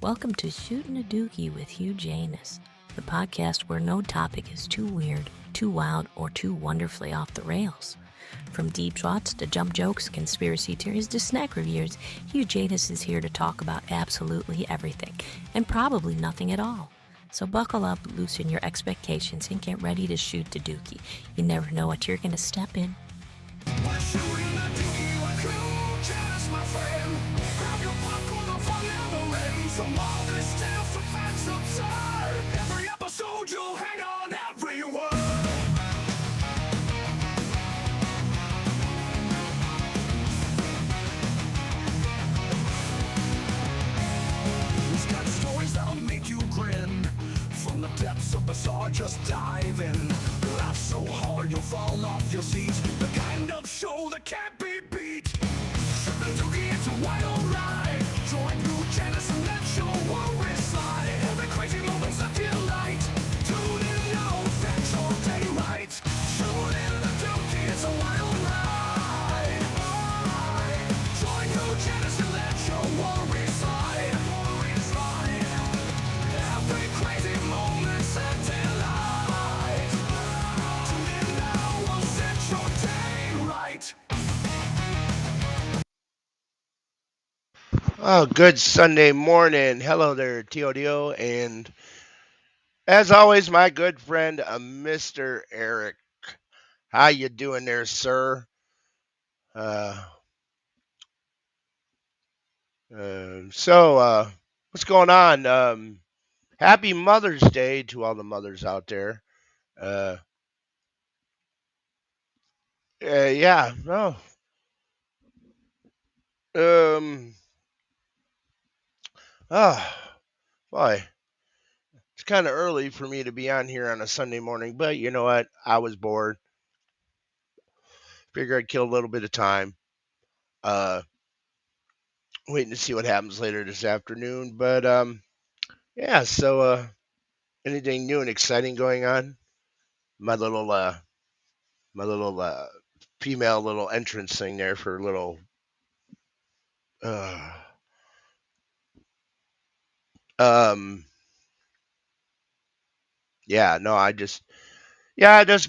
Welcome to Shootin' a Dookie with Hugh Janus, the podcast where no topic is too weird, too wild, or too wonderfully off the rails. From deep thoughts to jump jokes, conspiracy theories to snack reviews, Hugh Janus is here to talk about absolutely everything, and probably nothing at all. So buckle up, loosen your expectations, and get ready to shoot the dookie. You never know what you're going to step in. We're shooting the dookie with Hugh Janus, my friend. Grab your popcorn, the fun never ends. From all this stuff to fans absurd. Every episode you'll hang on every word. He's got stories that'll make you grin. From the depths of bizarre, just dive in. Laugh so hard you'll fall off your seat. The kind of show that can't be beat. Shoot the dookie, it's a wild ride. Join Hugh Janus and let your worries slide. Every crazy moment's a delight. Tune in now, that's your day right. Shoot in the dookie, it's a wild ride. Join Hugh Janus and let your worries slide. Every crazy moment's a delight. Tune in now, we'll set your day right. Oh, good Sunday morning. Hello there, TODO. And as always, my good friend, Mr. Eric. How you doing there, sir? Uh, what's going on? Happy Mother's Day to all the mothers out there. Uh, yeah, no. Um, oh, boy. It's kind of early for me to be on here on a Sunday morning, but you know what? I was bored. Figured I'd kill a little bit of time. Uh, Waiting to see what happens later this afternoon. But yeah. Anything new and exciting going on? My little my little female little entrance thing there for little. Uh, um. Yeah. No. I just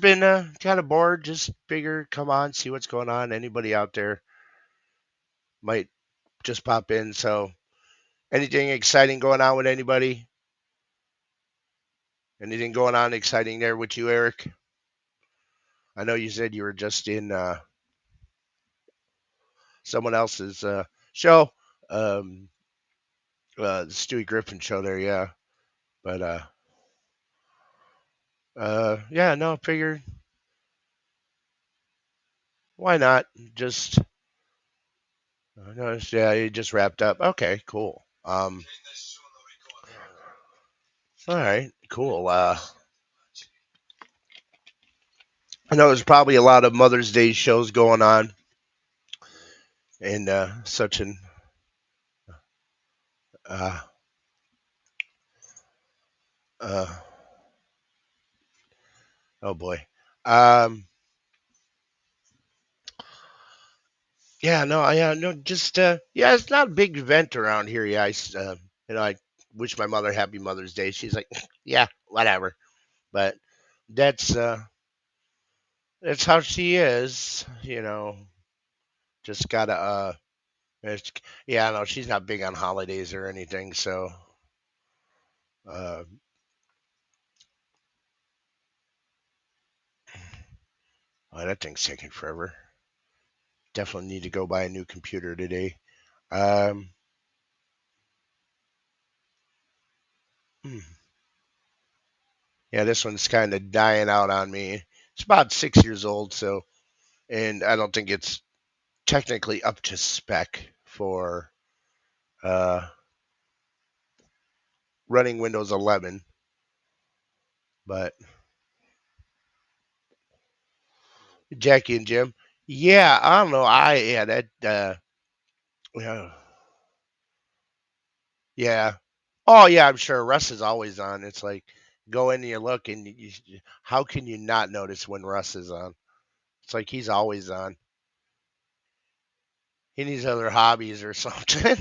been kind of bored. Just figure, come on, see what's going on. Anybody out there might just pop in. So anything exciting going on with anybody? Anything going on exciting there with you, Eric? I know you said you were just in someone else's show, um, the Stewie Griffin show there, yeah. But yeah, no, figured why not? Just no, yeah, it just wrapped up. Okay, cool. All right, cool. I know there's probably a lot of Mother's Day shows going on, and such an uh, uh, oh boy. Um, Yeah, no, yeah, no, just yeah, it's not a big event around here. Yeah, I wish my mother happy Mother's Day. She's like, yeah, whatever. But that's that's how she is. Just gotta it's, yeah, no, she's not big on holidays or anything. So, uh, oh, that thing's taking forever. Definitely need to go buy a new computer today. Um, hmm, yeah, this one's kind of dying out on me. It's about 6 years old, so, and I don't think it's technically up to spec for uh, running Windows 11, but Jackie and Jim, yeah, I don't know. Yeah, yeah. Oh yeah, I'm sure Russ is always on. It's like go in and you look, and how can you not notice when Russ is on? It's like he's always on. He needs other hobbies or something,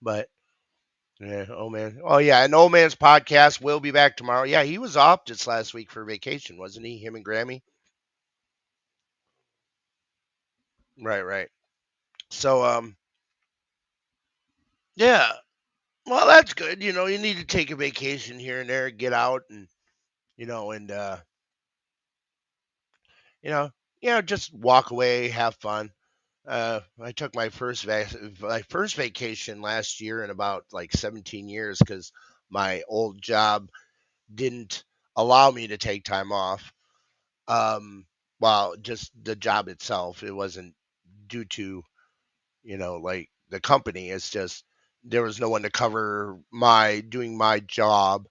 but. Yeah, oh man. Oh yeah, and Old Man's podcast will be back tomorrow. Yeah, he was off just last week for vacation, wasn't he? Him and Grammy. Right, right. So yeah. Well, that's good. You need to take a vacation here and there, get out and and you know, just walk away, have fun. I took my first vacation last year in about like 17 years because my old job didn't allow me to take time off. Um, well, just the job itself, it wasn't due to like the company. It's just there was no one to cover my doing my job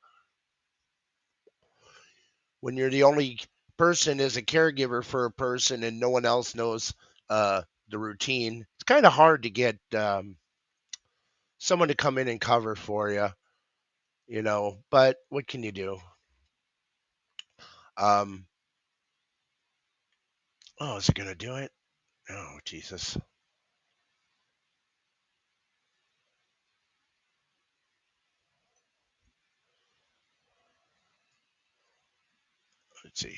when you're the only person as a caregiver for a person and no one else knows the routine. It's kind of hard to get someone to come in and cover for you. But what can you do? Um, oh, is it gonna do it? Oh, Jesus. Let's see.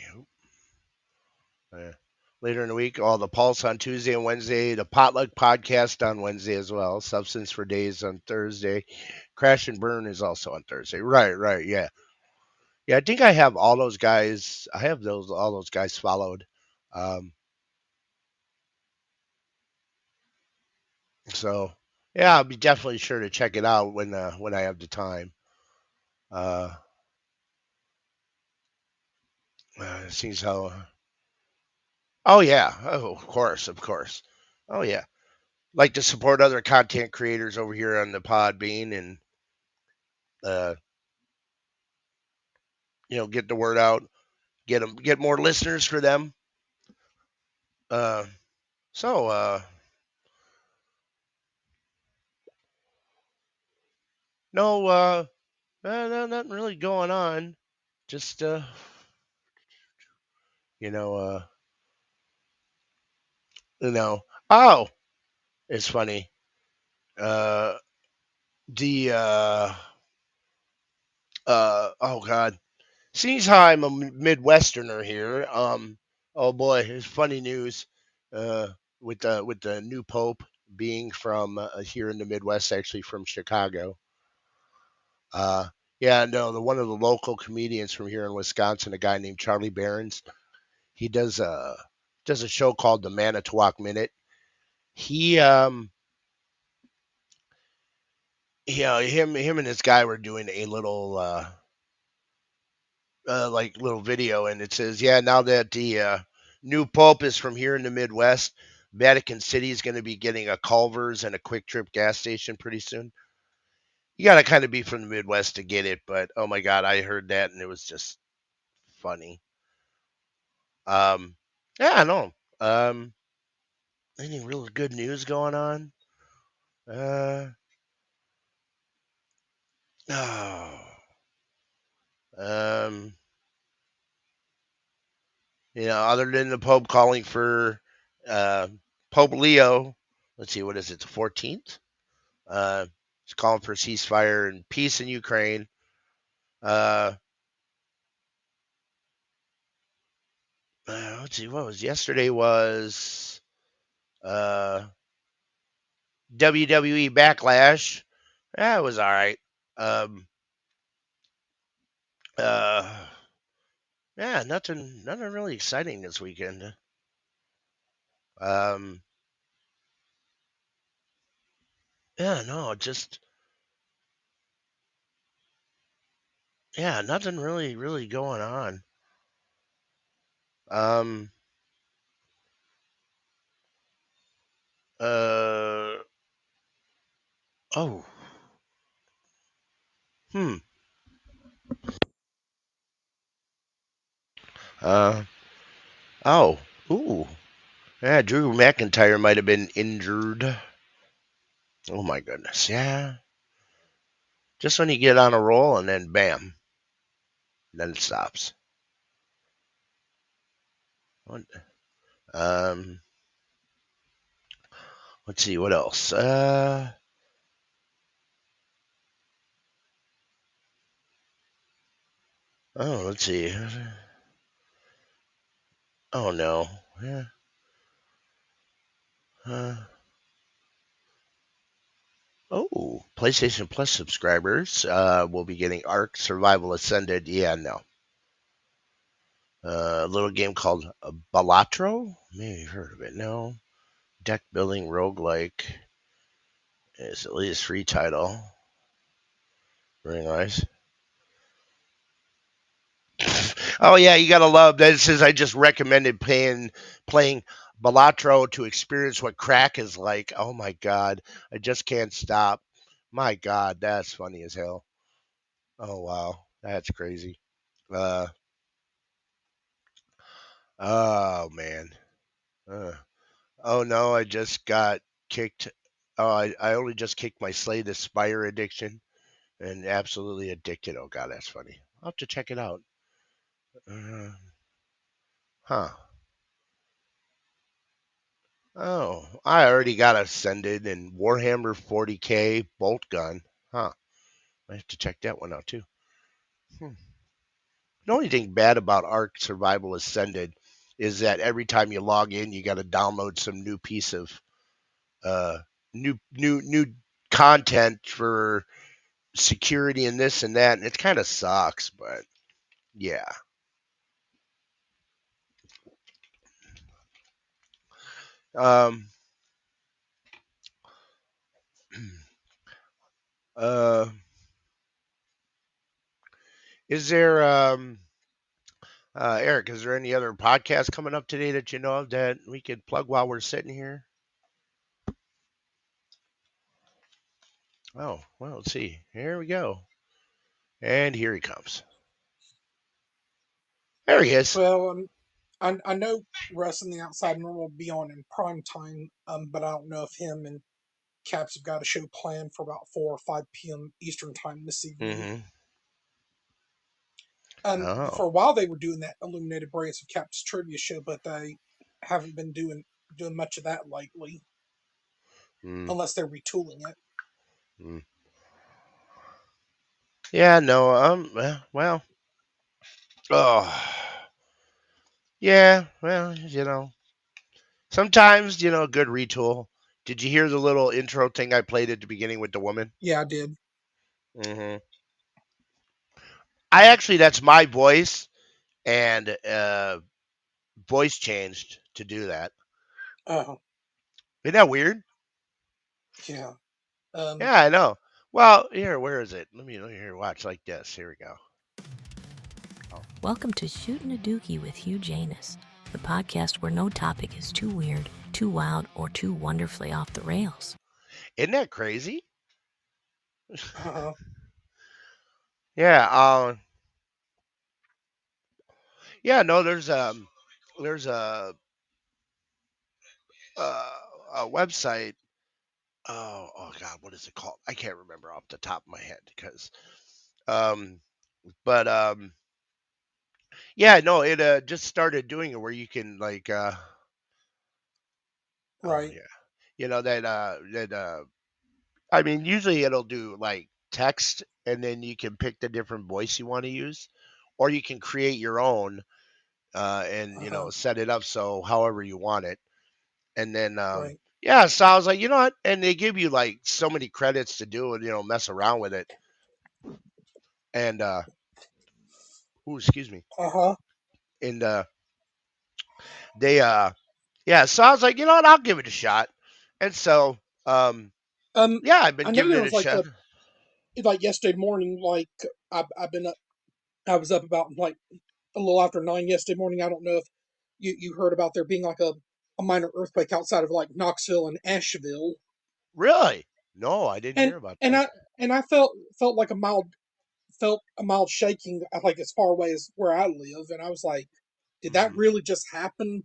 Uh, Later in the week, all the Pulse on Tuesday and Wednesday, the Potluck podcast on Wednesday as well, Substance for Days on Thursday, Crash and Burn is also on Thursday. Right, right, yeah. Yeah, I think I have all those guys. I have those all those guys followed. Um, so yeah, I'll be definitely sure to check it out when I have the time. Uh, Seems how. Oh yeah. Oh, of course, of course. Oh yeah. Like to support other content creators over here on the Podbean and uh, get the word out, get more listeners for them. Uh, so no, nothing really going on. Just you know, uh, you know. Oh, it's funny. Uh, the oh God, seems how I'm a Midwesterner here. Oh boy, it's funny news. Uh, with the new Pope being from here in the Midwest, actually from Chicago. Uh, yeah, no, the one of the local comedians from here in Wisconsin, a guy named Charlie Barons. He does a show called the Manitowoc Minute. He him and this guy were doing a little like little video, and it says, yeah, now that the new Pope is from here in the Midwest, Vatican City is going to be getting a Culver's and a Quick Trip gas station pretty soon. You got to kind of be from the Midwest to get it, but oh my God, I heard that and it was just funny. Um, yeah, I know. Any real good news going on? Uh, oh, um, other than the Pope calling for uh, Pope Leo, let's see, what is it, the 14th? He's calling for ceasefire and peace in Ukraine. Uh, let's see, what was yesterday was uh, WWE Backlash. Yeah, it was all right. Um, uh, yeah, nothing really exciting this weekend. Um, yeah, no, just yeah, nothing really going on. Um, uh, oh, hmm, uh, oh, ooh, yeah, Drew McIntyre might have been injured. Oh my goodness, yeah. Just when you get on a roll and then bam, then it stops. What- Um, let's see what else. Oh, let's see. Oh no. Yeah. Uh, oh, PlayStation Plus subscribers will be getting Ark Survival Ascended. Yeah, no. A little game called Balatro. Maybe you've heard of it. No. Deck building roguelike. It's at least free title. Very nice. Oh yeah, you gotta love that. It says I just recommended playing Balatro to experience what crack is like. Oh my god, I just can't stop. My god, that's funny as hell. Oh wow, that's crazy. Uh, oh man. Uh, oh no, I just got kicked. Oh, I only just kicked my Slay the Spire addiction and absolutely addicted. Oh god, that's funny. I'll have to check it out. Uh, huh. Oh, I already got Ascended and Warhammer 40K bolt gun. Huh. I have to check that one out too. Hmm. The only thing bad about Ark Survival Ascended is that every time you log in, you got to download some new piece of uh, new content for security and this and that, and it kind of sucks. But yeah. Um. Uh. Is there Eric? Is there any other podcasts coming up today that you know of that we could plug while we're sitting here? Oh, well, let's see. Here we go. And here he comes. There he is. Well, I know Russ and the Outside Man will be on in prime time, but I don't know if him and Caps have got a show planned for about 4 or 5 p.m. Eastern time this evening. Mm-hmm. For Oh. a while they were doing that Illuminated Brains of Caps trivia show, but they haven't been doing much of that lately, Mm, unless they're retooling it. mm. Yeah, no, well, oh, yeah, well, sometimes, a good retool. Did you hear the little intro thing I played at the beginning with the woman? Yeah, I did. Mm-hmm. That's my voice, and voice changed to do that. Uh, Isn't that weird? yeah. Um, Yeah, I know. Well, here, where is it? Let me here, watch like this. Here we go. Welcome to Shootin' a Dookie with Hugh Janus, the podcast where no topic is too weird, too wild, or too wonderfully off the rails. Isn't that crazy? uh, Yeah, yeah, no, there's uh, a website. Oh God, what is it called? I can't remember off the top of my head because, um, but yeah, no, it just started doing it where you can like, oh right, yeah, that I mean, usually it'll do like text, and then you can pick the different voice you want to use, or you can create your own, and uh, set it up so however you want it. And then right, yeah, so I was like, you know what? And they give you like so many credits to do it, mess around with it. And ooh, excuse me. uh, And they yeah, so I was like, you know what? I'll give it a shot. And so yeah, I've been I know giving there it a was like shot. like yesterday morning, like I've been up. I was up about like a little after 9 yesterday morning. I don't know if you heard about there being like a minor earthquake outside of like Knoxville and Asheville, Really? No, I didn't and hear about and that. I felt like a mild shaking like as far away as where I live, and I was like, did that Hmm. really just happen?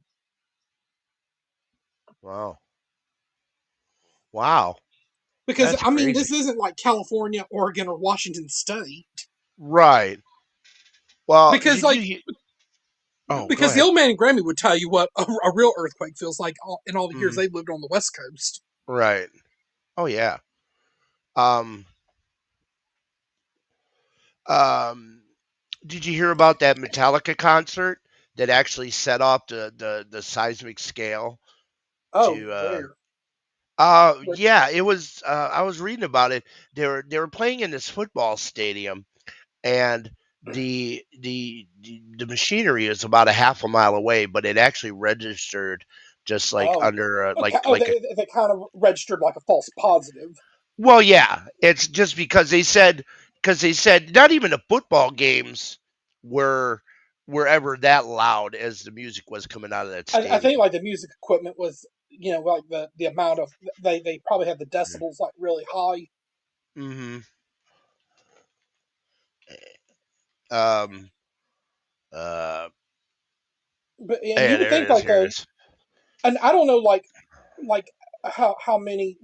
Wow. Wow. Because That's I mean, crazy. this isn't like California, Oregon, or Washington State. Right. Well, Because did you like Oh, go because the ahead. old man and Grammy would tell you what a real earthquake feels like in all the years Hmm. they've lived on the West Coast. Right. Oh yeah. Um um Did you hear about that Metallica concert that actually set off the seismic scale Oh, to where? Where? yeah, it was I was reading about it. They were playing in this football stadium, and the machinery is about a half a mile away, but it actually registered just like Oh, under okay. Oh, like a they kind of registered like a false positive. well, yeah, it's just because they said not even the football games were were ever that loud as the music was coming out of that I think stadium. like the music equipment was, like the amount of they probably had the decibels like really high. Mm-hmm. Um. Uh. But and Yeah, you would there it think is. like Here it is. and I don't know like how many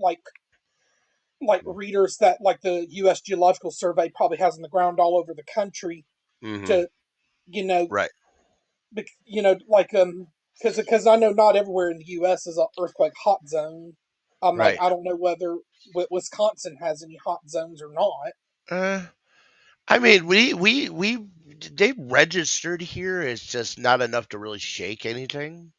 like readers that like the U.S. Geological Survey probably has on the ground all over the country Mm-hmm. to you know Right. like because I know not everywhere in the U.S. is an earthquake hot zone. Like Right. I don't know whether Wisconsin has any hot zones or not. Uh. I mean, we they registered here. It's just not enough to really shake anything.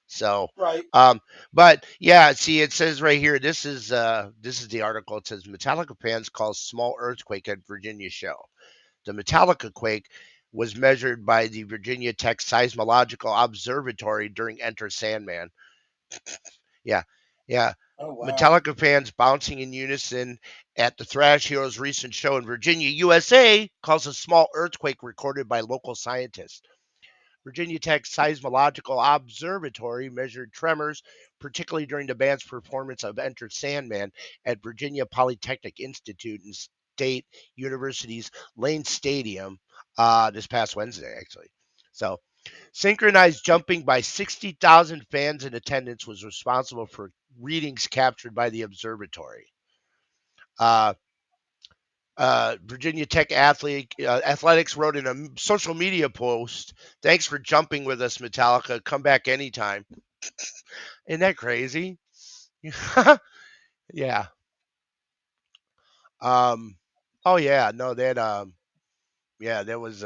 So, Right. um, but yeah, see, it says right here. This is the article. It says Metallica fans call small earthquake at Virginia show. The Metallica quake was measured by the Virginia Tech Seismological Observatory during Enter Sandman. Yeah, yeah. Oh wow. Metallica fans bouncing in unison at the Thrash Heroes' recent show in Virginia, USA, calls a small earthquake recorded by local scientists. Virginia Tech's Seismological Observatory measured tremors, particularly during the band's performance of Enter Sandman at Virginia Polytechnic Institute and State University's Lane Stadium this past Wednesday, actually. So, synchronized jumping by 60,000 fans in attendance was responsible for readings captured by the observatory. Uh, Virginia Tech athletics wrote in a social media post, "Thanks for jumping with us, Metallica. Come back anytime." Isn't that crazy? Yeah. Um. Oh yeah. No. That. Yeah. That was.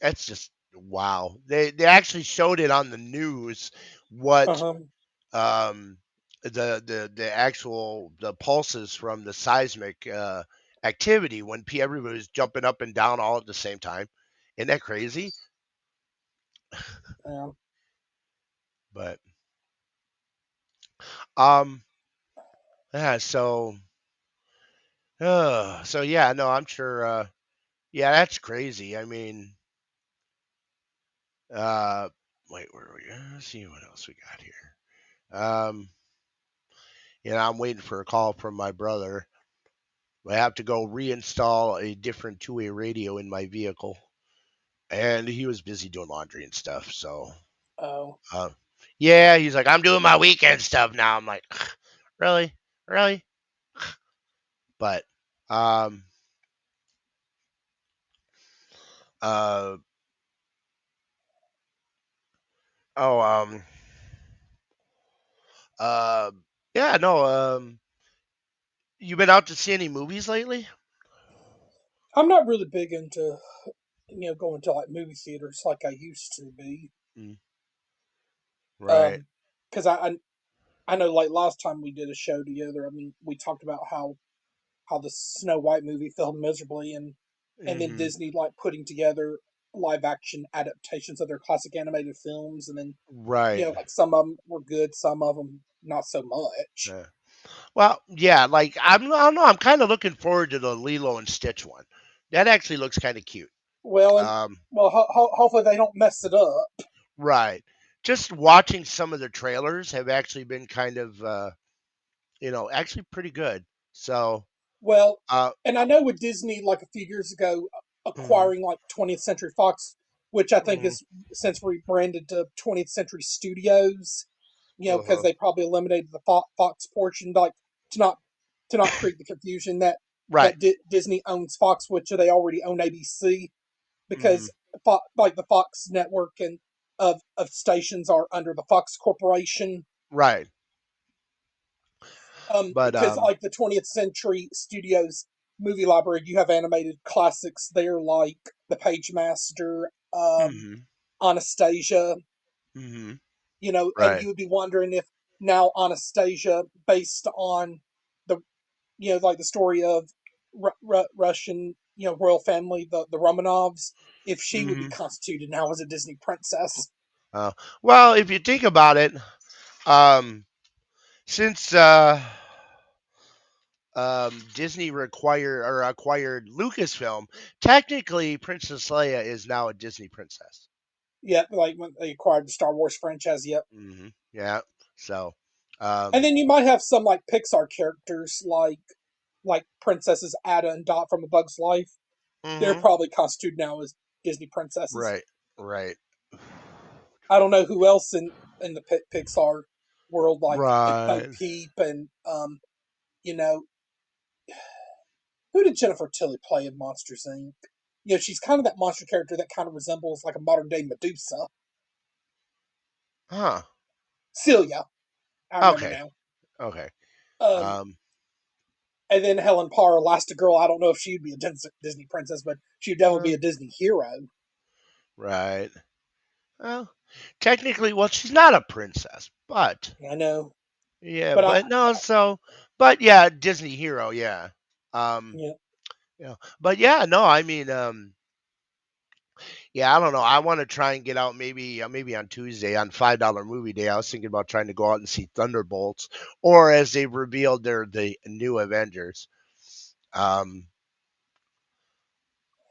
That's just wow. They actually showed it on the news. Uh What huh. um the actual the pulses from the seismic activity when everybody was jumping up and down all at the same time. Isn't that crazy? Yeah. But um yeah, so yeah, no, I'm sure yeah, that's crazy. I mean, uh wait, where are we? Let's see what else we got here. I'm waiting for a call from my brother. I have to go reinstall a different two-way radio in my vehicle, and he was busy doing laundry and stuff. So, Oh. uh, yeah, he's like, I'm doing my weekend stuff now. I'm like, really, really, but um, uh, oh, uh, yeah, no, you been out to see any movies lately? I'm not really big into going to like movie theaters like I used to be. Mm, right. Um, because I know like last time we did a show together. I mean, we talked about how the Snow White movie failed miserably, and then Hmm. Disney like putting together live action adaptations of their classic animated films, and then Right. like some of them were good, some of them not so much. Yeah. Well, yeah, like I don't know. I'm kind of looking forward to the Lilo and Stitch one. That actually looks kind of cute. Well, and Um, hopefully they don't mess it up. right. Just watching some of the trailers have actually been kind of, actually pretty good. So, Well, uh, and I know with Disney, like a few years ago, mhm, acquiring like 20th Century Fox, which I think mhm, is since rebranded to 20th Century Studios, because uh-huh, they probably eliminated the Fox portion, like to not to not create the confusion that right. Disney owns Fox, which they already own ABC, Mhm, because like the Fox network and of stations are under the Fox Corporation. right. But Because like the 20th Century Studios movie library, you have animated classics there like The Page Master, Mhm. Anastasia, Mhm. and Right. you would be wondering if now Anastasia, based on the, like the story of Russian, royal family, the Romanovs, if she would be Mhm. constituted now as a Disney princess. Uh, well, if you think about it, um, since Disney acquired Lucasfilm, technically Princess Leia is now a Disney princess. Yeah, like when they acquired the Star Wars franchise. Yep. Yeah. So, And um, then you might have some like Pixar characters like princesses Ada and Dot from A Bug's Life. They're mhm. probably constituted now as Disney princesses. Right. Right. I don't know who else in the Pixar world, like Bo Right. Peep and you know, who did Jennifer Tilly play in Monsters Inc? She's kind of that monster character that kind of resembles like a modern day Medusa. Huh. Celia, I remember Okay. now. Okay. Um, Um. and then Helen Parr, Elastigirl. I don't know if she'd be a Disney princess, but she'd definitely uh, be a Disney hero. right. Well, technically, well, she's not a princess, but I know, yeah, but but no. So, but yeah, Disney hero. Yeah. Um. yeah, Yeah. But yeah, no. I mean, yeah, I don't know. I want to try and get out maybe on Tuesday on $5 movie day. I was thinking about trying to go out and see Thunderbolts, or as they revealed, they're the new Avengers. Um,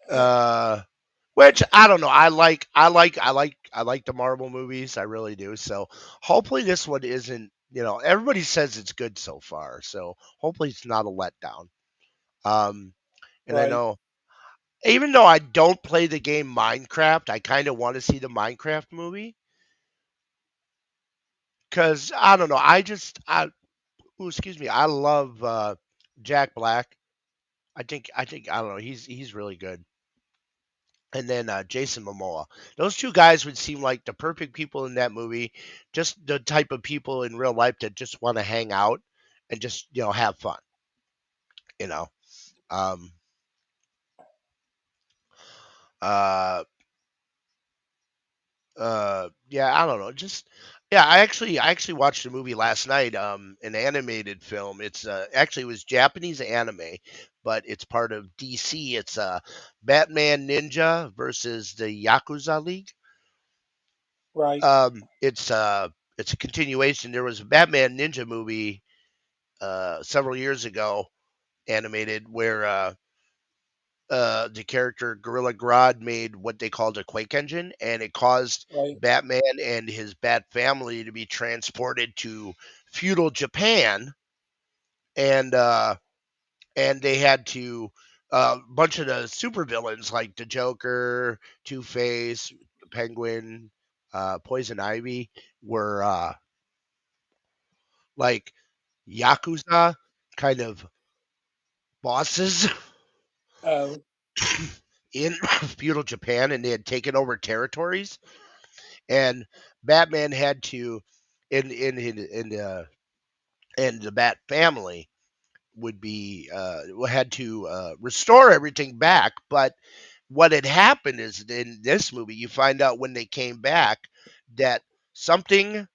uh, which I don't know. I like the Marvel movies. I really do. So hopefully this one isn't. Everybody says it's good so far. So hopefully it's not a letdown. Um, and I right, know even though I don't play the game Minecraft, I kind of want to see the Minecraft movie. Cause I don't know, excuse me, I love Jack Black. I think I don't know, he's really good. And then Jason Momoa. Those two guys would seem like the perfect people in that movie. Just the type of people in real life that just want to hang out and just have fun. You know. Um. Uh. Yeah, I don't know. Just yeah, I actually watched a movie last night, an animated film. It's actually it was Japanese anime, but it's part of DC. It's Batman Ninja versus the Yakuza League. right, It's a continuation. There was a Batman Ninja movie several years ago animated where the character Gorilla Grodd made what they called a quake engine, and it caused right, Batman and his Bat family to be transported to feudal Japan, and they had to a bunch of the supervillains like the Joker, Two Face, the Penguin, Poison Ivy were like yakuza kind of bosses oh, in feudal Japan, and they had taken over territories and Batman had to in the Bat family would be had to restore everything back. But what had happened is in this movie, you find out when they came back that something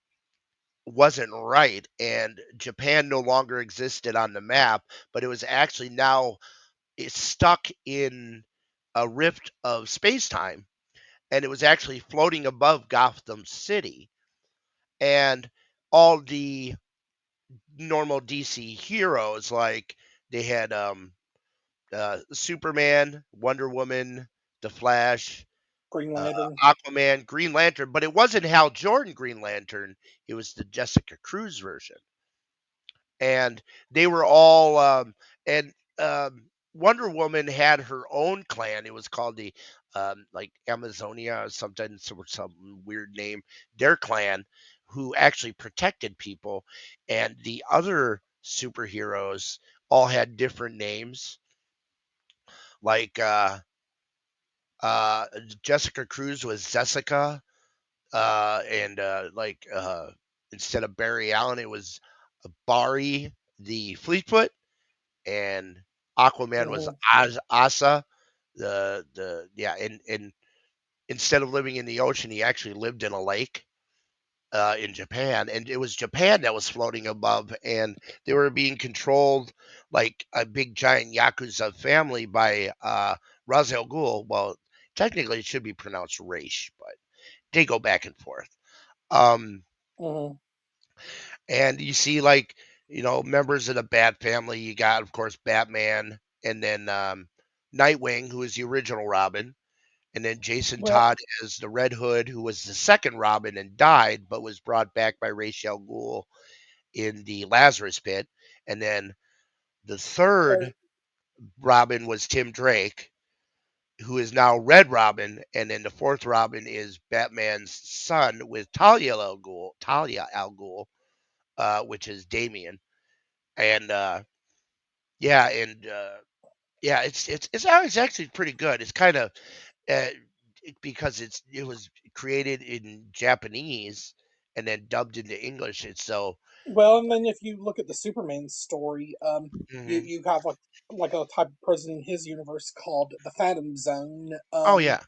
wasn't right and Japan no longer existed on the map, but it was actually now it's stuck in a rift of space time and it was actually floating above Gotham City and all the normal DC heroes like they had Superman, Wonder Woman, The Flash, Green uh, Lantern, Aquaman, Green Lantern, but it wasn't Hal Jordan Green Lantern. It was the Jessica Cruz version, and they were all and Wonder Woman had her own clan. It was called the like Amazonia or something, some weird name. Their clan, who actually protected people, and the other superheroes all had different names. Like uh, Jessica Cruz was Jessica, and instead of Barry Allen, it was Barry the Fleetfoot, and Aquaman was Hmm. Asa. The yeah, and instead of living in the ocean, he actually lived in a lake in Japan, and it was Japan that was floating above, and they were being controlled like a big giant yakuza family by Ra's al Ghul. Well, technically, it should be pronounced Raish, but they go back and forth. Um, Hmm. and you see like members of the Bat family. You got, of course, Batman, and then Nightwing, who is the original Robin, and then Jason Well, Todd as the Red Hood, who was the second Robin and died, but was brought back by Ra's al Ghul in the Lazarus Pit. And then the third well, Robin was Tim Drake, who is now Red Robin, and then the fourth Robin is Batman's son with Talia al Ghul, which is Damien. And yeah, and yeah, it's actually pretty good. It's kind of uh, because it was created in Japanese and then dubbed into English. It's so. well, and then if you look at the Superman story, you Mhm. you have like a type of prison in his universe called the Phantom Zone. Oh yeah,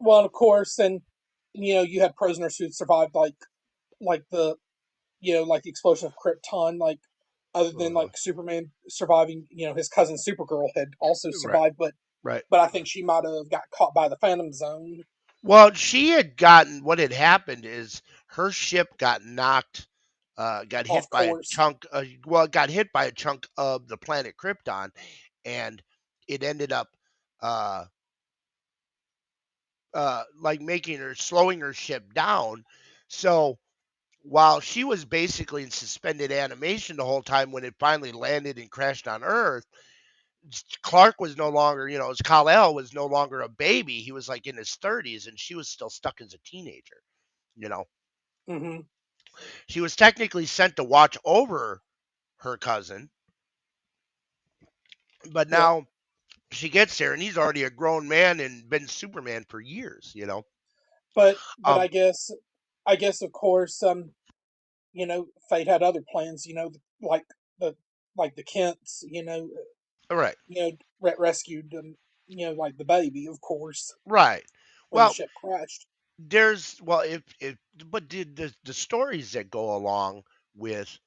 Well, of course, and you had prisoners who survived like the like the explosion of Krypton, like other than uh, like Superman surviving, his cousin Supergirl had also right, survived, but right. I think she might have got caught by the Phantom Zone. Well, she had gotten what had happened is her ship got Off hit by a course. chunk. Well, it got hit by a chunk of the planet Krypton, and it ended up uh, like making her slowing her ship down. So while she was basically in suspended animation the whole time, when it finally landed and crashed on Earth, Clark was no longer, Kal-El was no longer a baby. He was like in his 30s, and she was still stuck as a teenager. You know, Hmm. she was technically sent to watch over her cousin, but Yeah, now she gets there, and he's already a grown man and been Superman for years. but Um, I guess of course, fate had other plans. Like the the Kents, all right, rescued like the baby, of course, right. when the Well, ship crashed. if but the stories that go along with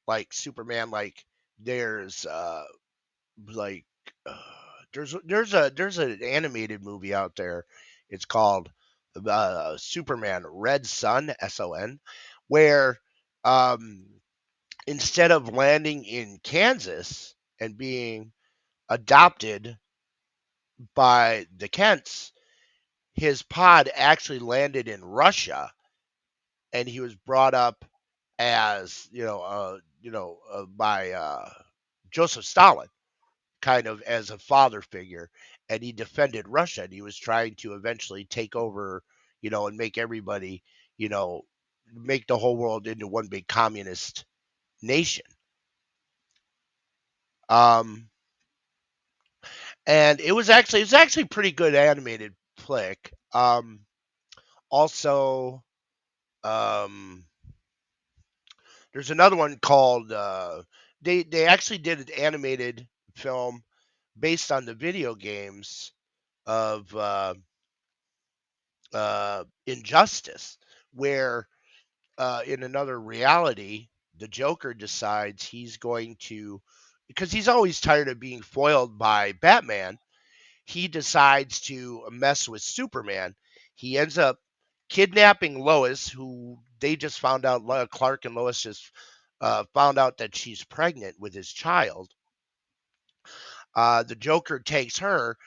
like Superman, like there's like uh, there's an animated movie out there. It's called Superman Red Sun, Son, where um instead of landing in Kansas and being adopted by the Kents, his pod actually landed in Russia, and he was brought up as by Joseph Stalin, kind of as a father figure, and he defended Russia, and he was trying to eventually take over, and make everybody, you know, make the whole world into one big communist nation. Um, and it was actually pretty good animated flick. Also, um, there's another one called they actually did an animated film based on the video games of Injustice, where in another reality, the Joker decides he's going to, because he's always tired of being foiled by Batman, he decides to mess with Superman. He ends up kidnapping Lois, who they just found out, Clark and Lois just found out that she's pregnant with his child. The Joker takes her,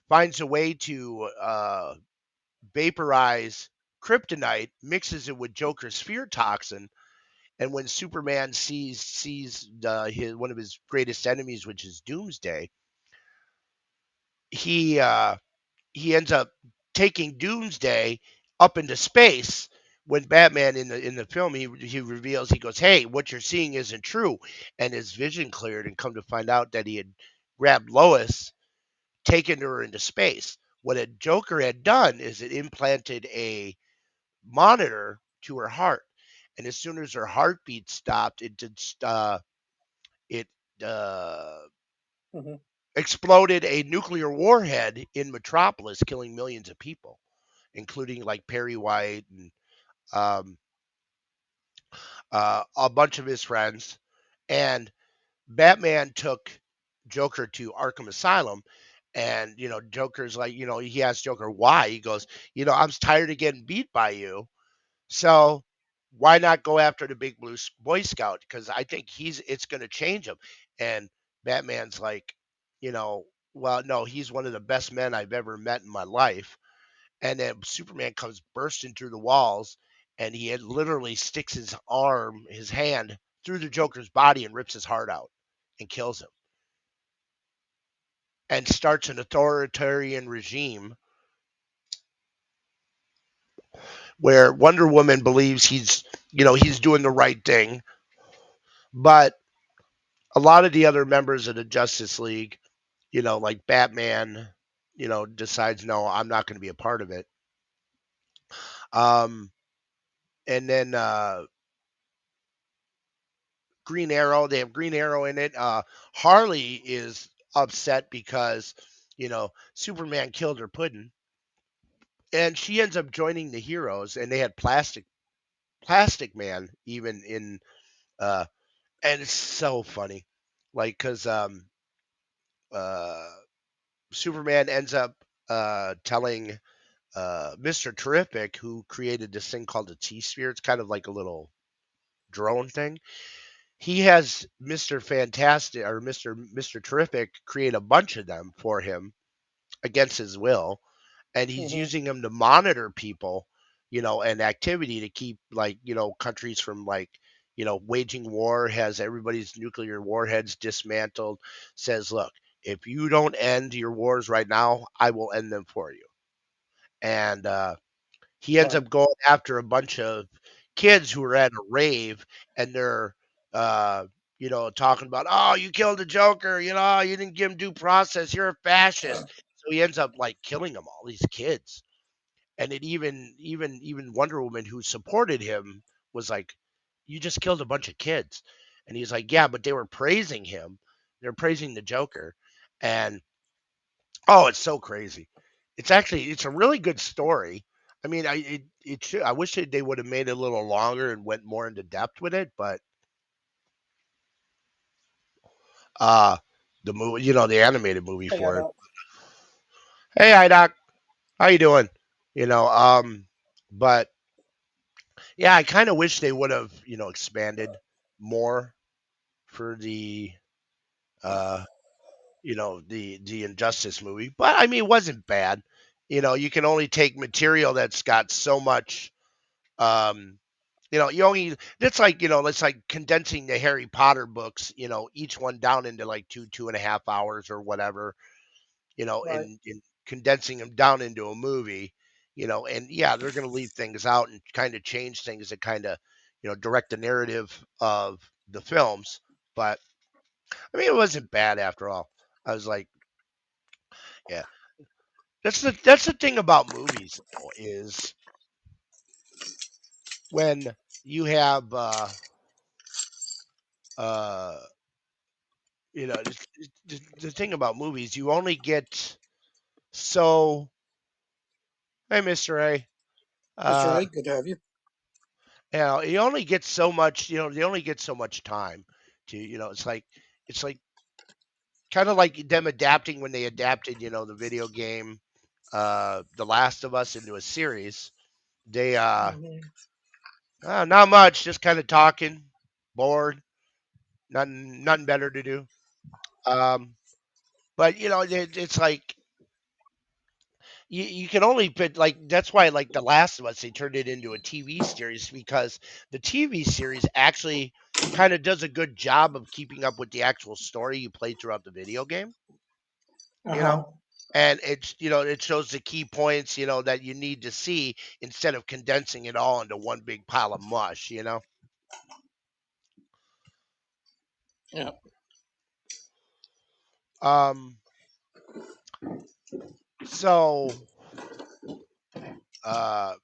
finds a way to vaporize kryptonite, mixes it with Joker's fear toxin, and when Superman sees one of his greatest enemies, which is Doomsday, he uh, he ends up taking Doomsday up into space. When Batman in the film, he reveals, he goes, "Hey, what you're seeing isn't true," and his vision cleared, and come to find out that he had grabbed Lois, taken her into space. What a Joker had done is it implanted a monitor to her heart, and as soon as her heartbeat stopped, it uh, Hmm. exploded a nuclear warhead in Metropolis, killing millions of people, including like Perry White and um, a bunch of his friends. And Batman took Joker to Arkham Asylum. And, Joker's like, he asked Joker why. He goes, I'm tired of getting beat by you. So why not go after the big blue Boy Scout? Because I think it's going to change him. And Batman's like, you know, well, no, he's one of the best men I've ever met in my life. And then Superman comes bursting through the walls, and he literally sticks his hand through the Joker's body and rips his heart out and kills him and starts an authoritarian regime where Wonder Woman believes he's doing the right thing, but a lot of the other members of the Justice League, like Batman, decides no, I'm not going to be a part of it. Um, and then Green Arrow, they have Green Arrow in it. Harley is upset because Superman killed her pudding, and she ends up joining the heroes, and they had Plastic Man even in uh, and it's so funny, like because uh, Superman ends up telling Mr. Terrific, who created this thing called the T Sphere. It's kind of like a little drone thing. He has Mr. Fantastic or Mr. Terrific create a bunch of them for him against his will, and he's Hmm. using them to monitor people, and activity to keep like countries from like waging war. Has everybody's nuclear warheads dismantled. Says, look, if you don't end your wars right now, I will end them for you. And he ends Right. up going after a bunch of kids who are at a rave, and they're uh talking about, oh, you killed the Joker, you didn't give him due process, you're a fascist. So he ends up like killing them all, these kids. And it even Wonder Woman, who supported him, was like, you just killed a bunch of kids. And he's like, yeah, but they were praising him, they're praising the Joker. And oh, it's so crazy. It's a really good story. I mean, it should. I wish they would have made it a little longer and went more into depth with it. But uh, the movie, the animated movie Hey, I for it. don't. Hey, hi Doc, how you doing? You know, um, but yeah, I kind of wish they would have expanded more for the uh the Injustice movie. But I mean, it wasn't bad. You can only take material that's got so much. Um, you only that's like it's like condensing the Harry Potter books, each one down into like 2.5 hours or whatever, Right. in condensing them down into a movie, and yeah, they're going to leave things out and kind of change things to kind of direct the narrative of the films. But I mean, it wasn't bad after all. I was like, yeah, that's the thing about movies though, is when you have uh the thing about movies, you only get so. Hey, Mister A. Mr. Uh, A, good to have you. you only get so much. They only get so much time to. It's like kind of like them adapting when they adapted, the video game, The Last of Us into a series. They Hmm. not much, just kind of talking, bored, nothing better to do. Um, but it's like you can only put like that's why like The Last of Us, they turned it into a TV series because the TV series actually kind of does a good job of keeping up with the actual story you play throughout the video game, Uh you huh. know. And it's it shows the key points, that you need to see instead of condensing it all into one big pile of mush. Yeah. Um so uh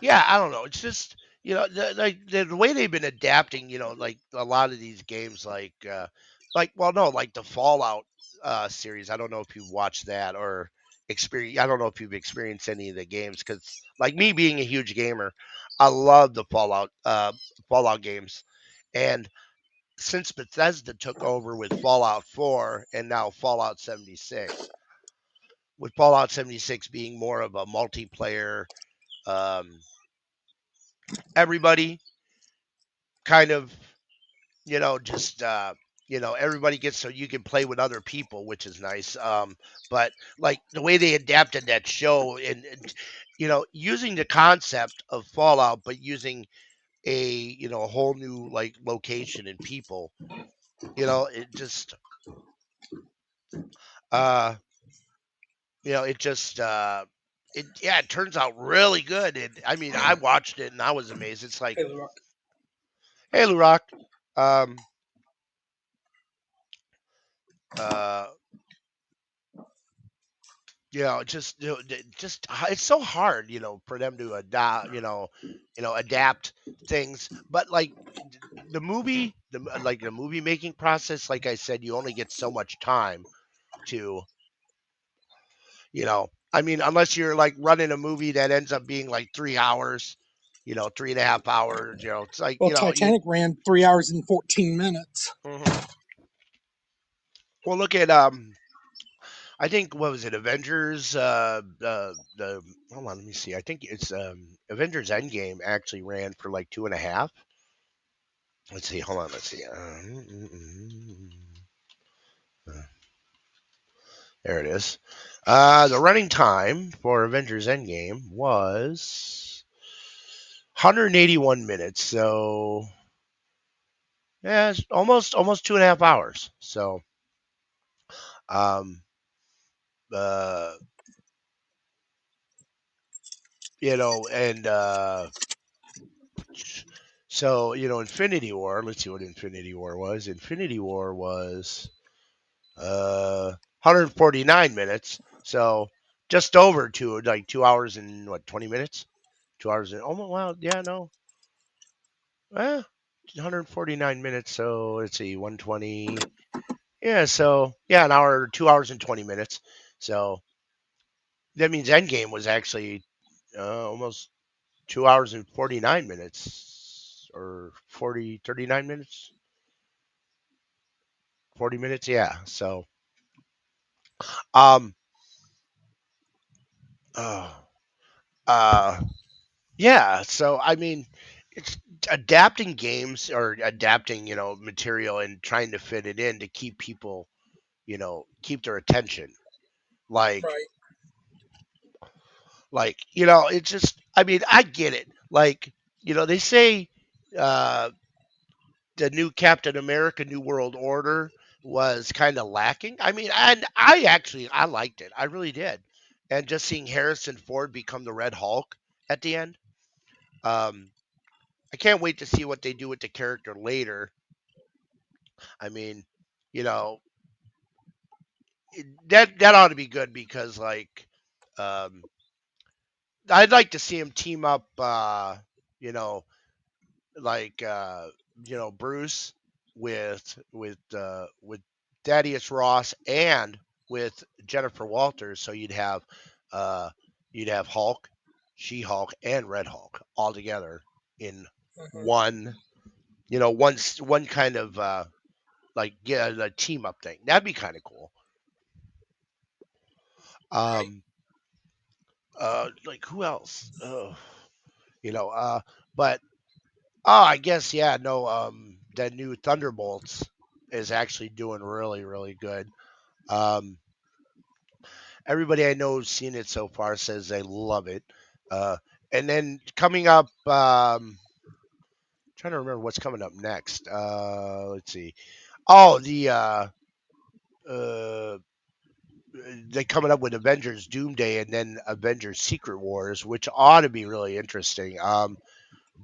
Yeah, I don't know. It's just like the way they've been adapting. Like a lot of these games, like like, well, no, like the Fallout series. I don't know if you've watched that or experience. I don't know if you've experienced any of the games because, like me being a huge gamer, I love the Fallout games. And since Bethesda took over with Fallout 4 and now Fallout 76, with Fallout 76 being more of a multiplayer, um, everybody kind of, just everybody gets so you can play with other people, which is nice. But like the way they adapted that show and using the concept of Fallout, but using a whole new like location and people, it just uh it just it turns out really good. And I mean, I watched it and I was amazed. It's like, Hey, look. hey, Lurock, um, uh, it's so hard, for them to adopt, adapt things. But like the movie, like the movie making process, like I said, you only get so much time to, I mean, unless you're like running a movie that ends up being like 3 hours, 3.5 hours, it's like, Well, you. Titanic ran 3 hours and 14 minutes. Mhm. Well, look at I think what was it, Avengers? The hold on, let me see. I think it's Avengers Endgame actually ran for like 2.5. Let's see. Hold on. Let's see. There it is. The running time for Avengers Endgame was 181 minutes. So yeah, it's almost 2.5 hours. So um uh and so, Infinity War, let's see what Infinity War was. Infinity War was 149 minutes. So just over like 2 hours and what, 20 minutes? 2 hours and almost, well, yeah, no. Eh, 149 minutes. So let's see, 120. Yeah, so yeah, an hour, 2 hours and 20 minutes. So that means Endgame was actually almost 2 hours and 49 minutes or 39 minutes. 40 minutes, yeah. So um uh, uh yeah, so I mean, it's adapting games or adapting, material and trying to fit it in to keep people, keep their attention. Like Right. it's just, I mean, I get it. Like, they say uh the new Captain America New World Order was kind of lacking. I mean, and I liked it. I really did. And just seeing Harrison Ford become the Red Hulk at the end, um, I can't wait to see what they do with the character later. I mean, you know, that ought to be good because um, I'd like to see him team up. You know, like Bruce with Thaddeus Ross and with Jennifer Walters. So uh, you'd have Hulk, She Hulk, and Red Hulk all together in Hmm. one. One kind of like yeah, a team up thing. That'd be kind of cool. Right. Um, like who else? But I guess yeah, no. The new Thunderbolts is actually doing really, really good. Um, everybody I know who's seen it so far says they love it. Uh, and then coming up, trying to remember what's coming up next. Let's see. Oh, uh, they coming up with Avengers Doomsday and then Avengers Secret Wars, which ought to be really interesting.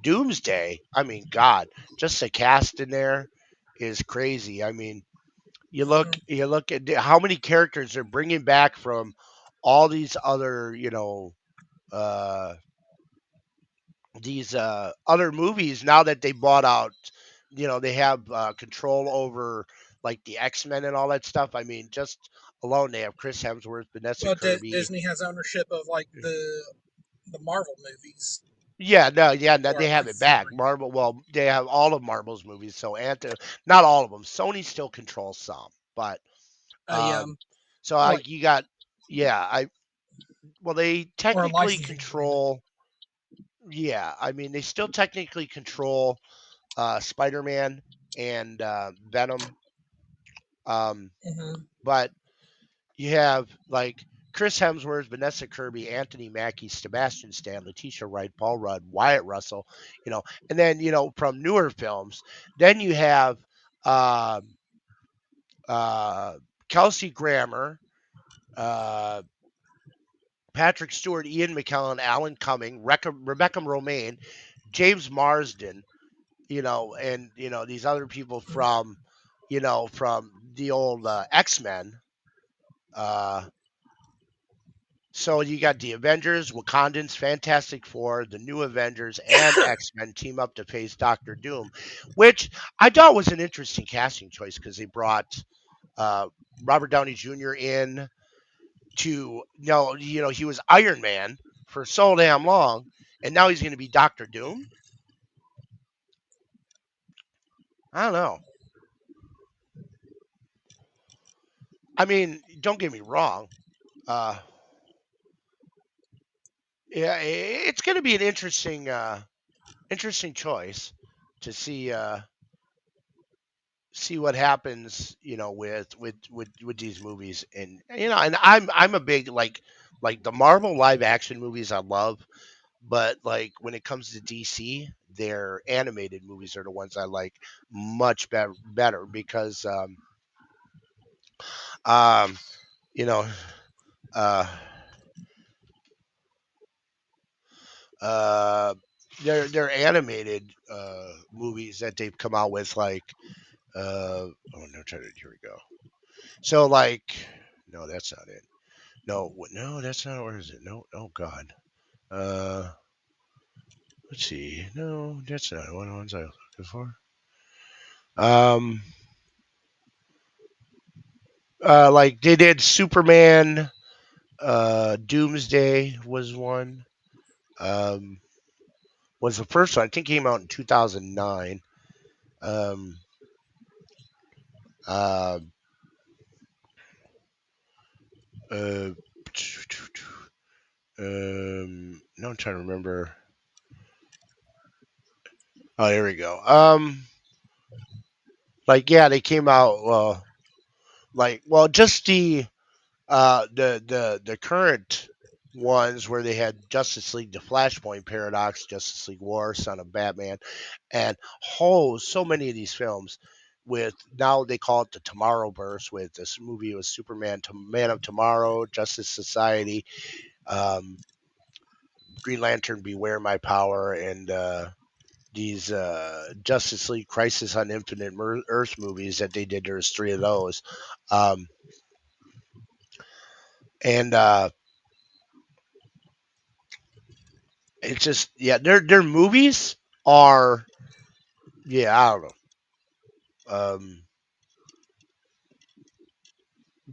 Doomsday, I mean, God, just the cast in there is crazy. I mean, you look at how many characters they're bringing back from all these other, uh, these other movies now that they bought out. They have control over like the X-Men and all that stuff. I mean, just alone they have Chris Hemsworth, Vanessa Well, Kirby. Disney has ownership of like the Marvel movies, Yeah, no, yeah, no, or they at have it least back. three. Marvel, well, they have all of Marvel's movies, so not all of them. Sony still controls some, but Yeah, um, so like you got, yeah, well, they or a technically licensing agreement. control, yeah, I mean, they still technically control Spider-Man and Venom, um, Hmm. but you have like Chris Hemsworth, Vanessa Kirby, Anthony Mackie, Sebastian Stan, Letitia Wright, Paul Rudd, Wyatt Russell, and then from newer films, then you have um uh, Kelsey Grammer, uh, Patrick Stewart, Ian McKellen, Alan Cumming, Rebecca Romaine, James Marsden, and these other people from the old X Men. Uh, So you got the Avengers, Wakandans, Fantastic Four, the New Avengers, and X Men team up to face Doctor Doom, which I thought was an interesting casting choice because they brought uh, Robert Downey Jr. in to no, he was Iron Man for so damn long, and now he's going to be Doctor Doom. I don't know. I mean, don't get me wrong. Uh, yeah, it's going to be an interesting choice to see what happens, with these movies, and I'm a big like the Marvel live action movies I love, but like when it comes to DC, their animated movies are the ones I like much better because um you know uh uh they're animated movies that they've come out with like oh no, here we go. So like no, that's not it. No, no, that's not. Where is it? No, oh God. Uh, let's see. No, that's not one of the ones I was looking for. Um, like they did Superman. Doomsday was one. Um, was the first one. I think came out in 2009. Um, uh, uh, no, I'm trying to remember. Oh, there we go. Like yeah, they came out. Just the current ones where they had Justice League, the Flashpoint Paradox, Justice League War, Son of Batman, and so many of these films with now they call it the Tomorrowverse with this movie with Superman, Man of Tomorrow, Justice Society, um, Green Lantern, Beware My Power, and these Justice League Crisis on Infinite Earth movies that they did. There's three of those. Um, and It's just their movies are I don't know.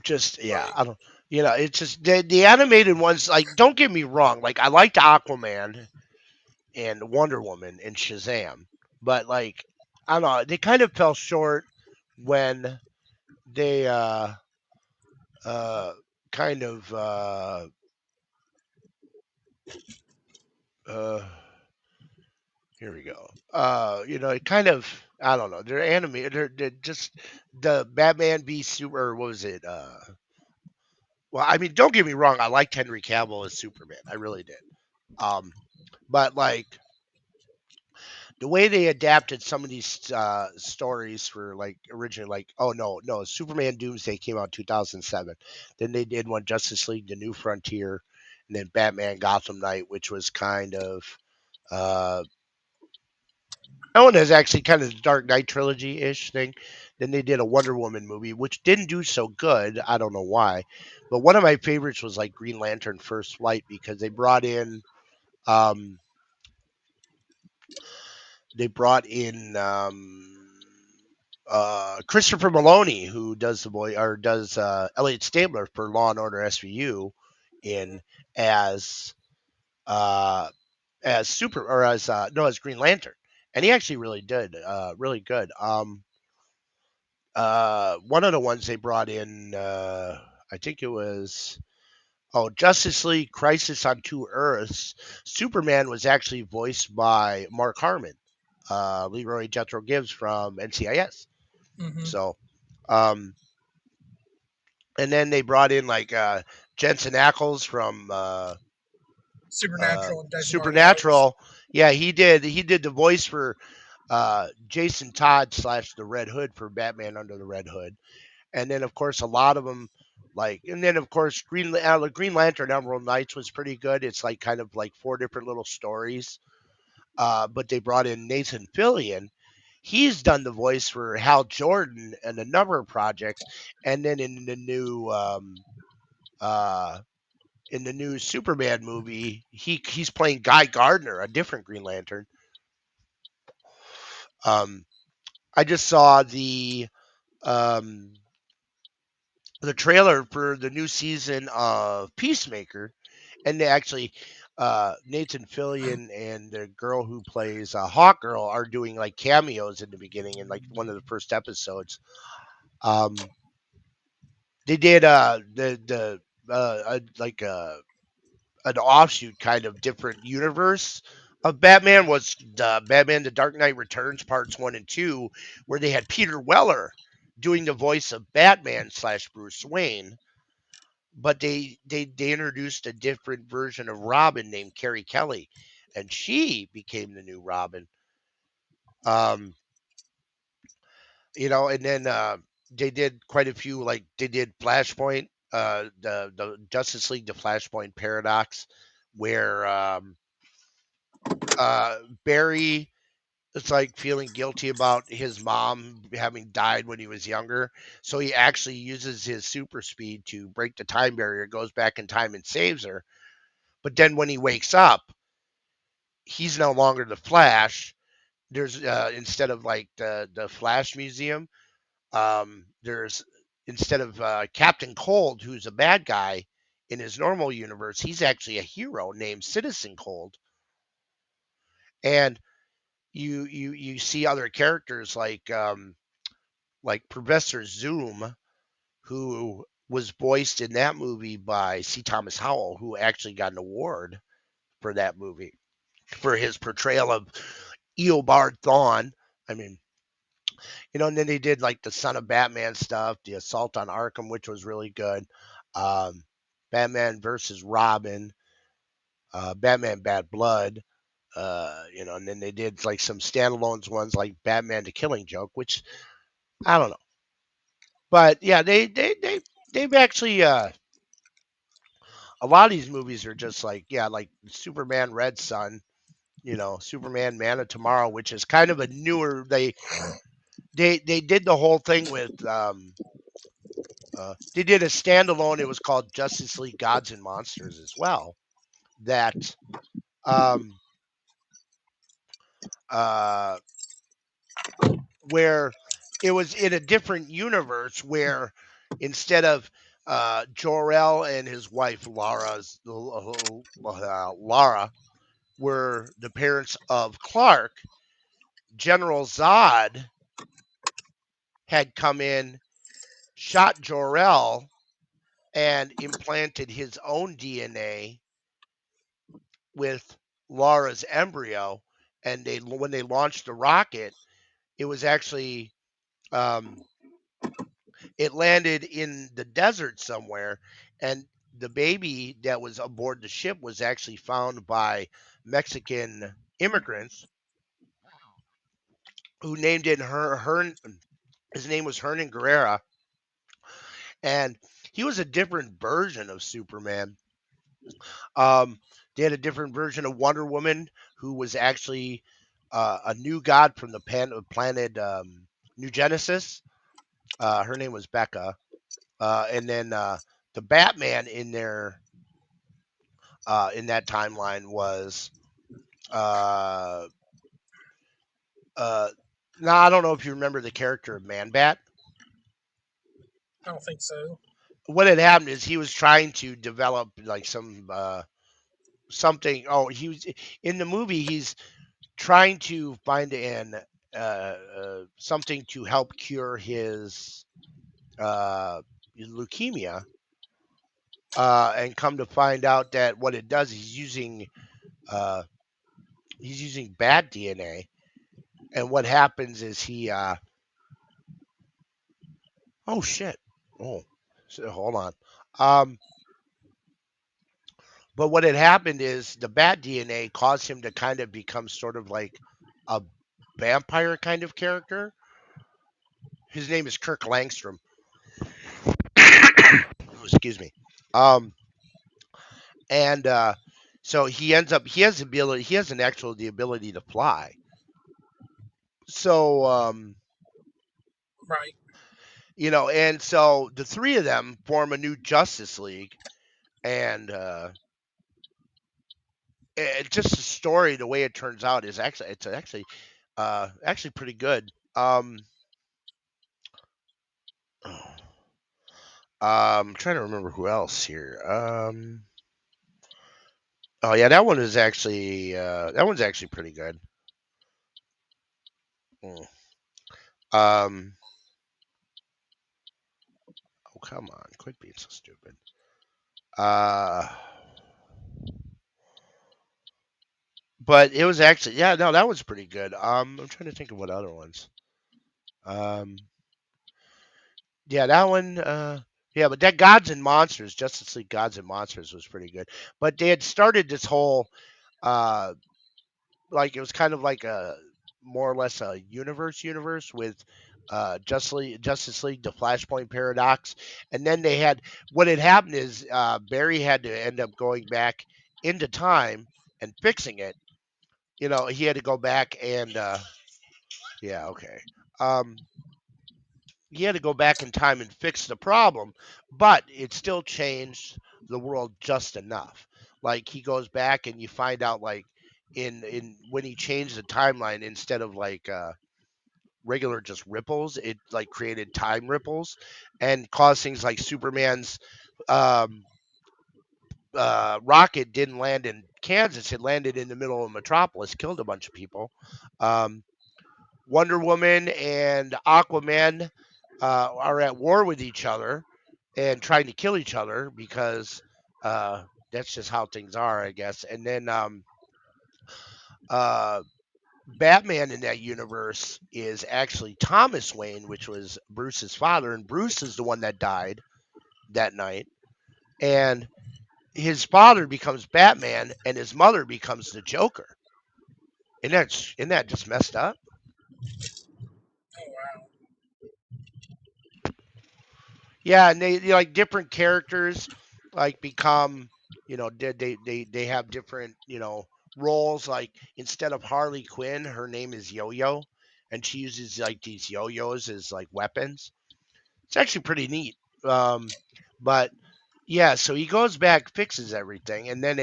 Just Right. I don't it's just the animated ones, like don't get me wrong, like I liked Aquaman and Wonder Woman and Shazam, but like I don't know, they kind of fell short when they uh kind of uh here we go. It kind of I don't know. They're animated. They're just the Batman v Super. Or what was it? Well, I mean, don't get me wrong. I liked Henry Cavill as Superman. I really did. Um, but like the way they adapted some of these stories for like originally, like oh no, Superman Doomsday came out in 2007. Then they did one Justice League: The New Frontier, and then Batman Gotham Knight, which was kind of uh that one is actually kind of the Dark Knight trilogy ish thing. Then they did a Wonder Woman movie, which didn't do so good. I don't know why. But one of my favorites was like Green Lantern First Flight because um they brought in Christopher Maloney, who does the boy or does Elliot Stabler for Law and Order SVU, in as uh, Super or as no as Green Lantern, and he actually really did really good. One of the ones they brought in, I think it was Justice League Crisis on Two Earths. Superman was actually voiced by Mark Harmon, Leroy Jethro Gibbs from NCIS. Hmm. So, um, and then they brought in like Jensen Ackles from Supernatural and Days of Our Lives. Supernatural. Yeah, he did the voice for Jason Todd slash the Red Hood for Batman Under the Red Hood. And then of course a lot of them like, and then of course Green Lantern Emerald Knights was pretty good. It's like kind of like four different little stories. But they brought in Nathan Fillion. He's done the voice for Hal Jordan and a number of projects, and then uh, in the new Superman movie, he's playing Guy Gardner, a different Green Lantern. Um, I just saw um, the trailer for the new season of Peacemaker, and they actually Nathan Fillion and the girl who plays Hawk Girl are doing like cameos in the beginning in like one of the first episodes. Um, they did like an offshoot kind of different universe of Batman was Batman: The Dark Knight Returns parts 1 and 2, where they had Peter Weller doing the voice of Batman slash Bruce Wayne, but they introduced a different version of Robin named Carrie Kelly, and she became the new Robin. Um, and then they did quite a few, like they did Flashpoint, the Justice League, the Flashpoint Paradox, where uh, Barry is like feeling guilty about his mom having died when he was younger. So he actually uses his super speed to break the time barrier, goes back in time and saves her. But then when he wakes up, he's no longer the Flash. There's instead of like the Flash Museum, there's instead of Captain Cold, who's a bad guy in his normal universe, he's actually a hero named Citizen Cold. And you see other characters like Professor Zoom, who was voiced in that movie by C. Thomas Howell, who actually got an award for that movie for his portrayal of Eobard Thawne. I mean, and then they did like the Son of Batman stuff, the Assault on Arkham, which was really good. Um, Batman versus Robin, Batman Bad Blood, and then they did like some standalones ones like Batman the Killing Joke, which I don't know. But yeah, they've actually a lot of these movies are just like, yeah, like Superman Red Sun, Superman Man of Tomorrow, which is kind of a newer they did the whole thing with they did a standalone, it was called Justice League Gods and Monsters as well. That um uh where it was in a different universe where instead of Jor-El and his wife Lara were the parents of Clark, General Zod had come in, shot Jor-El, and implanted his own DNA with Lara's embryo. And when they launched the rocket, it was actually um, it landed in the desert somewhere, and the baby that was aboard the ship was actually found by Mexican immigrants who named it his name was Hernan Guerrera, and he was a different version of Superman. Um, they had a different version of Wonder Woman who was actually a new god from the planet New Genesis. Her name was Becca, and then the Batman in that timeline was uh, uh, Now I don't know if you remember the character of Man Bat. I don't think so. What had happened is he was trying to develop like some something. Oh, he was in the movie. He's trying to find an something to help cure uh, his leukemia, and come to find out that what it does, uh, he's using bad DNA, and what happens is oh shit, oh, so, hold on, um, but what had happened is the bad DNA caused him to kind of become sort of like a vampire kind of character. His name is Kirk Langstrom. Excuse me. Um, and so he ends up he has an actual the ability to fly. So Right. and so the three of them form a new Justice League, and just the story, the way it turns out is actually pretty good. I'm trying to remember who else here. Oh yeah, that one's actually pretty good. Mm. Um, oh come on, quit being so stupid. Uh, but it was actually, yeah, no, that was pretty good. I'm trying to think of what other ones. Um, yeah, that one. Yeah, but that Gods and Monsters, Justice League Gods and Monsters was pretty good. But they had started this whole, uh, like it was kind of like a more or less a universe with Justice League, the Flashpoint Paradox, and then they had what had happened is Barry had to end up going back into time and fixing it. He had to go back and yeah, okay. Um, he had to go back in time and fix the problem, but it still changed the world just enough. Like he goes back and you find out like in when he changed the timeline instead of like regular just ripples, it like created time ripples and caused things like Superman's um rocket didn't land in Kansas, it landed in the middle of Metropolis, killed a bunch of people. Um Wonder Woman and Aquaman are at war with each other and trying to kill each other because that's just how things are, I guess. And then uh, Batman in that universe is actually Thomas Wayne, which was Bruce's father, and Bruce is the one that died that night. And his father becomes Batman, and his mother becomes the Joker. Isn't that just messed up? Oh wow. Yeah, and they like different characters like become, they have different, roles. Like instead of Harley Quinn, her name is Yo-Yo, and she uses like these yo-yos as like weapons. It's actually pretty neat. But yeah, so he goes back, fixes everything, and then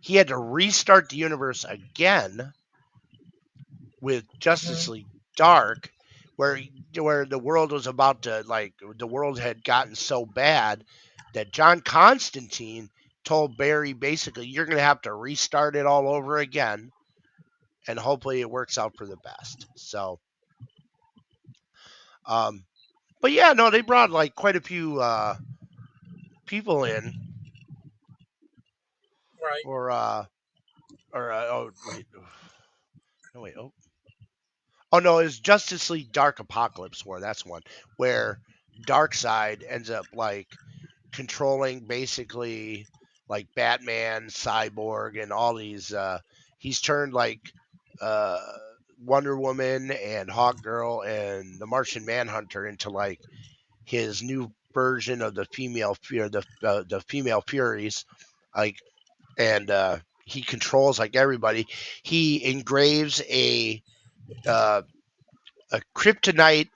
he had to restart the universe again with Justice Hmm. League Dark, where the world was about to like the world had gotten so bad that John Constantine told Barry basically you're going to have to restart it all over again, and hopefully it works out for the best. So, um, but yeah, no, they brought like quite a few people in Right. for oh wait, no wait, oh no, it's Justice League Dark Apocalypse War. That's one where Darkseid ends up like controlling basically like Batman, Cyborg, and all these. He's turned like uh, Wonder Woman and Hawkgirl and the Martian Manhunter into like his new version of the female fear, the female Furies, like, and he controls like everybody. He engraves uh, a kryptonite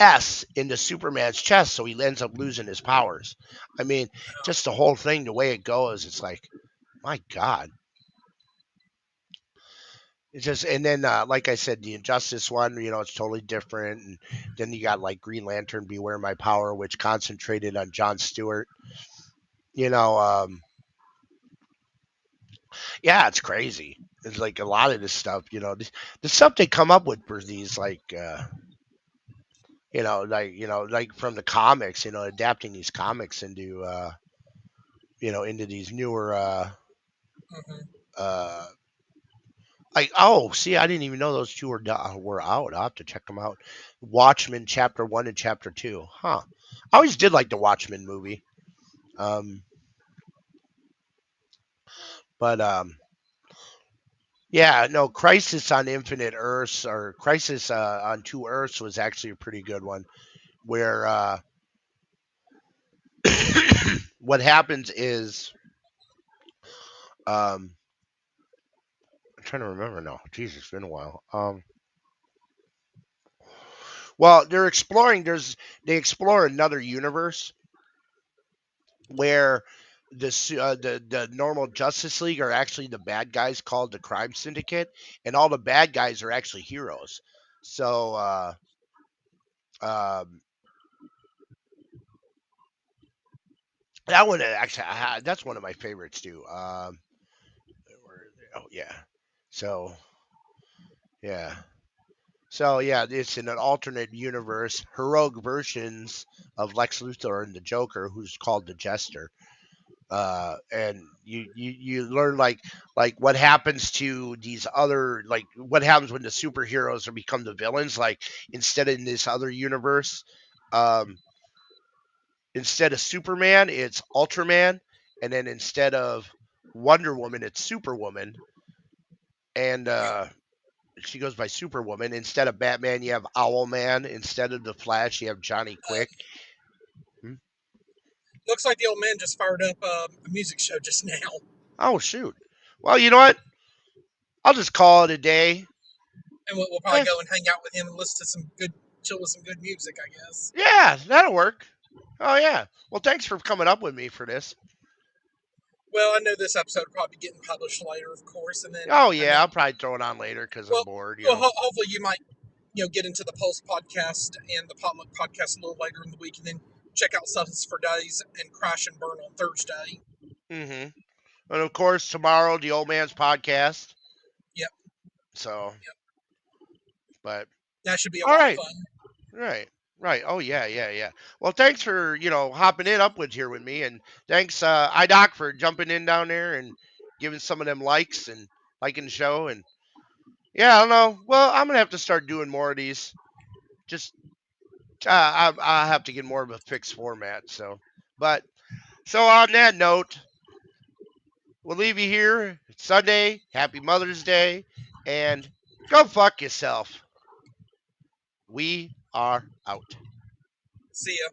S into Superman's chest, so he ends up losing his powers. I mean, just the whole thing, the way it goes, it's like, my God. It's just, and then like I said, the Injustice one, it's totally different. And then you got like Green Lantern, Beware My Power, which concentrated on John Stewart. You know, yeah, it's crazy. It's like a lot of this stuff. The stuff they come up with for these like. Like from the comics, adapting these comics into into these newer Hmm. uh like, oh, see, I didn't even know those two were out. I'll have to check them out. Watchmen chapter 1 and chapter 2. Huh. I always did like the Watchmen movie. Um but yeah, no, Crisis on Infinite Earths, or Crisis on Two Earths, was actually a pretty good one, where what happens is, um I'm trying to remember now. Jesus, it's been a while. Well, they explore another universe where the normal Justice League are actually the bad guys called the Crime Syndicate, and all the bad guys are actually heroes. So um, that one actually, that's one of my favorites too. Oh yeah, so yeah. So yeah, it's in an alternate universe, heroic versions of Lex Luthor and the Joker, who's called the Jester. And you learn like what happens to these other, like what happens when the superheroes are become the villains. Like, instead of in this other universe, um, instead of Superman, it's Ultraman, and then instead of Wonder Woman, it's Superwoman, and Yep. she goes by Superwoman. Instead of Batman, you have Owlman. Instead of the Flash, you have Johnny Quick. Hmm? Looks like the old man just fired up a music show just now, Oh shoot! Well, you know what? I'll just call it a day. and we'll probably Eh, go and hang out with him and listen to some good, chill with some good music, I guess. Yeah, that'll work. Oh yeah. Well, thanks for coming up with me for this. Well, I know this episode will probably be getting published later, of course, and then Oh I know. yeah, I'll probably throw it on later because I'm Well, bored. hopefully you might get into the Pulse podcast and the Potluck podcast a little later in the week, and then check out Substance for Days and Crash and Burn on Thursday. Mm-hmm. And of course, tomorrow the old man's podcast. Yep, So, yep, but that should be a all lot of right, fun. right, right. Oh yeah, yeah, yeah. Well, thanks for hopping in up with here with me, and thanks iDoc for jumping in down there and giving some of them likes and liking the show. And yeah, I don't know. Well, I'm gonna have to start doing more of these. Just I have to get more of a fixed format. But so on that note, we'll leave you here. It's Sunday. Happy Mother's Day, and go fuck yourself. We are out. See ya.